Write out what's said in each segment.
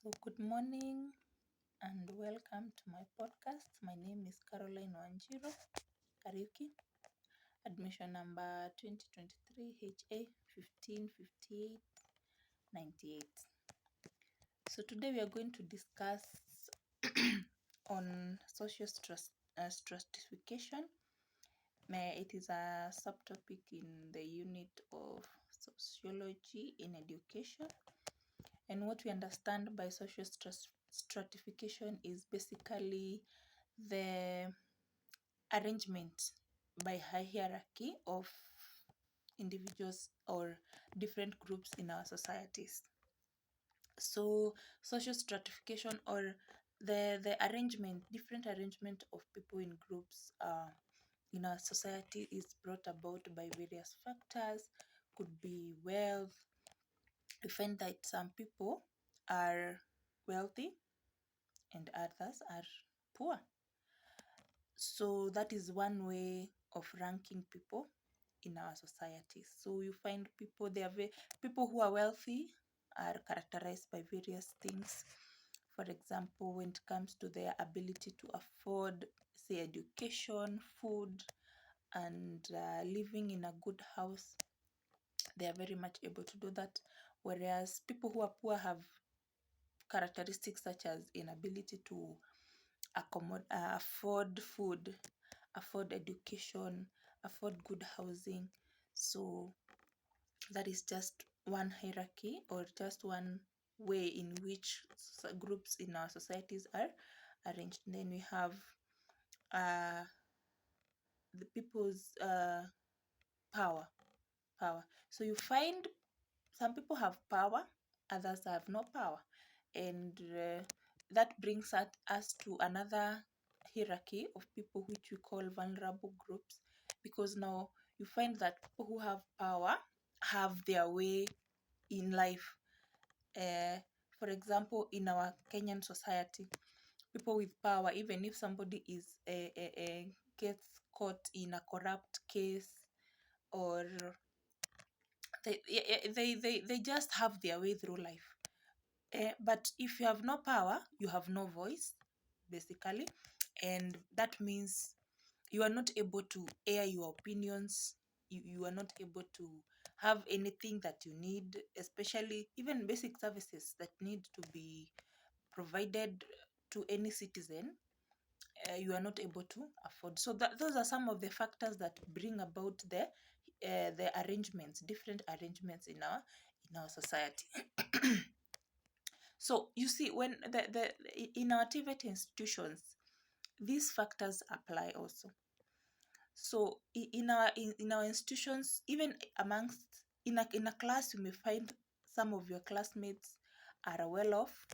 So, good morning and welcome to my podcast. My name is Caroline Wanjiro Kariuki, admission number 2023 HA 155898. So, today we are going to discuss on stratification. It is a subtopic in the unit of sociology in education. And what we understand by social stratification is basically the arrangement by hierarchy of individuals or different groups in our societies. So social stratification or the arrangement, different arrangement of people in groups in our society is brought about by various factors. Could be wealth. We find that some people are wealthy and others are poor. So that is one way of ranking people in our society. So you find people, people who are wealthy are characterized by various things. For example, when it comes to their ability to afford, say, education, food, and living in a good house, they are very much able to do that. Whereas people who are poor have characteristics such as inability to afford food, afford education, afford good housing. So that is just one hierarchy or just one way in which groups in our societies are arranged. And then we have the people's power. So you find some people have power, others have no power. And that brings us to another hierarchy of people which we call vulnerable groups, because now you find that people who have power have their way in life. For example, in our Kenyan society, people with power, even if somebody gets caught in a corrupt case, or they just have their way through life. But if you have no power, you have no voice, basically. And that means you are not able to air your opinions. You are not able to have anything that you need, especially even basic services that need to be provided to any citizen. You are not able to afford. So those are some of the factors that bring about the arrangements, different arrangements in our society. So you see, when in our TVET institutions, these factors apply also. So in our institutions, even amongst in a class, you may find some of your classmates are well off,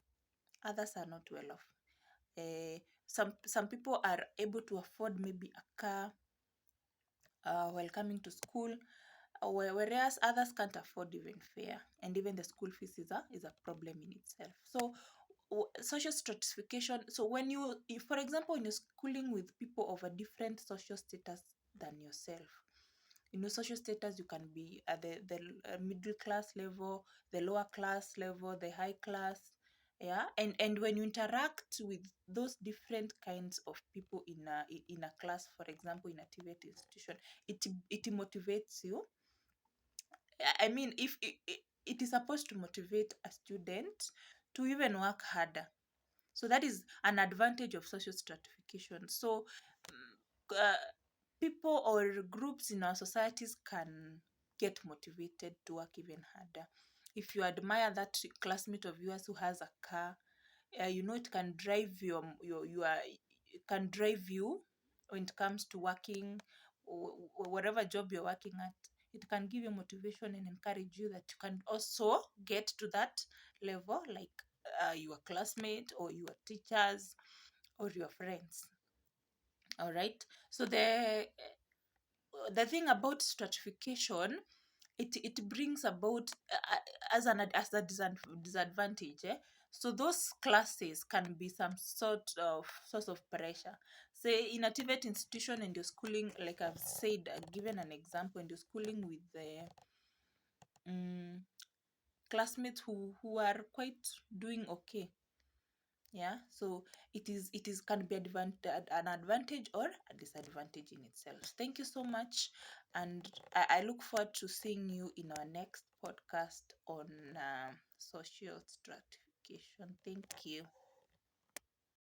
others are not well off. Some people are able to afford maybe a car while coming to school, whereas others can't afford even fare, and even the school fees is a problem in itself. So social stratification. So when for example, when you're schooling with people of a different social status than yourself, social status, you can be at the middle class level, the lower class level, the high class. Yeah. And when you interact with those different kinds of people in a class, for example, in a TVET institution, it motivates you. I mean, if it is supposed to motivate a student to even work harder. So that is an advantage of social stratification. So uh, people or groups in our societies can get motivated to work even harder. If you admire that classmate of yours who has a car, it can drive it can drive you when it comes to working or whatever job you're working at. It can give you motivation and encourage you that you can also get to that level, like your classmate or your teachers or your friends. All right. So the thing about stratification, it brings about as a disadvantage. So those classes can be some sort of source of pressure. Say in a TVET institution and you're schooling, like I've said, given an example, and you're schooling with the classmates who are quite doing okay. Yeah, so it is can be an advantage or a disadvantage in itself. Thank you so much, and I look forward to seeing you in our next podcast on social stratification. Thank you.